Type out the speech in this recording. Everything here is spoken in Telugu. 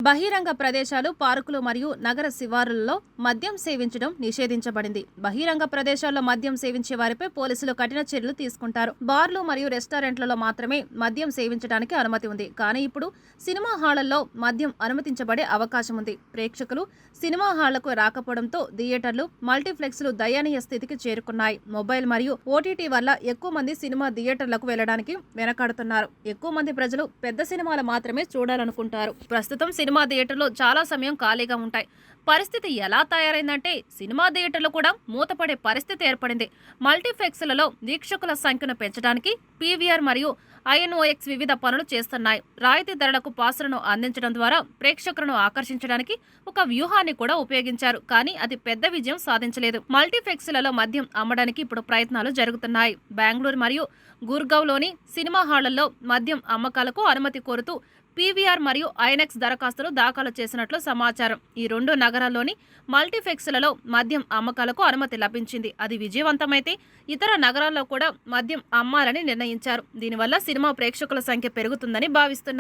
బహిరంగ ప్రదేశాలు, పార్కులు మరియు నగర శివారులలో మద్యం సేవించడం నిషేధించబడింది. బహిరంగ ప్రదేశాల్లో మద్యం సేవించే వారిపై పోలీసులు కఠిన చర్యలు తీసుకుంటారు. బార్లు మరియు రెస్టారెంట్లలో మాత్రమే మద్యం సేవించడానికి అనుమతి ఉంది. కానీ ఇప్పుడు సినిమా హాళ్లలో మద్యం అనుమతించబడే అవకాశం ఉంది. ప్రేక్షకులు సినిమా హాళ్లకు రాకపోవడంతో థియేటర్లు, మల్టీప్లెక్స్లు దయనీయ స్థితికి చేరుకున్నాయి. మొబైల్ మరియు ఓటీటీ వల్ల ఎక్కువ మంది సినిమా థియేటర్లకు వెళ్లడానికి వెనకాడుతున్నారు. ఎక్కువ మంది ప్రజలు పెద్ద సినిమాలు మాత్రమే చూడాలనుకుంటారు. ప్రస్తుతం సినిమా థియేటర్లు చాలా సమయం ఖాళీగా ఉంటాయి. పరిస్థితి ఎలా తయారైందంటే సినిమా థియేటర్లు కూడా మూతపడే పరిస్థితి ఏర్పడింది. మల్టీప్లెక్స్లలో వీక్షకుల సంఖ్యను పెంచడానికి పీవీఆర్ మరియు ఐఎన్ఓఎక్స్ వివిధ పనులు చేస్తున్నాయి. రాయితీ ధరలకు పాసులను అందించడం ద్వారా ప్రేక్షకులను ఆకర్షించడానికి ఒక వ్యూహాన్ని కూడా ఉపయోగించారు. కానీ అది పెద్ద విజయం సాధించలేదు. మల్టీప్లెక్స్లలో మద్యం అమ్మడానికి ఇప్పుడు ప్రయత్నాలు జరుగుతున్నాయి. బెంగళూరు మరియు గుర్గావ్లోని సినిమా హాళ్లలో మద్యం అమ్మకాలకు అనుమతి కోరుతూ పీవీఆర్ మరియు ఐఎన్ఎక్స్ దరఖాస్తులు దాఖలు చేసినట్లు సమాచారం. ఈ రెండు నగరాల్లోని మల్టీప్లెక్స్లలో మద్యం అమ్మకాలకు అనుమతి లభించింది. అది విజయవంతమైతే ఇతర నగరాల్లో కూడా మద్యం అమ్మాలని నిర్ణయించారు. దీనివల్ల సినిమా ప్రేక్షకుల సంఖ్య పెరుగుతుందని భావిస్తున్నారు.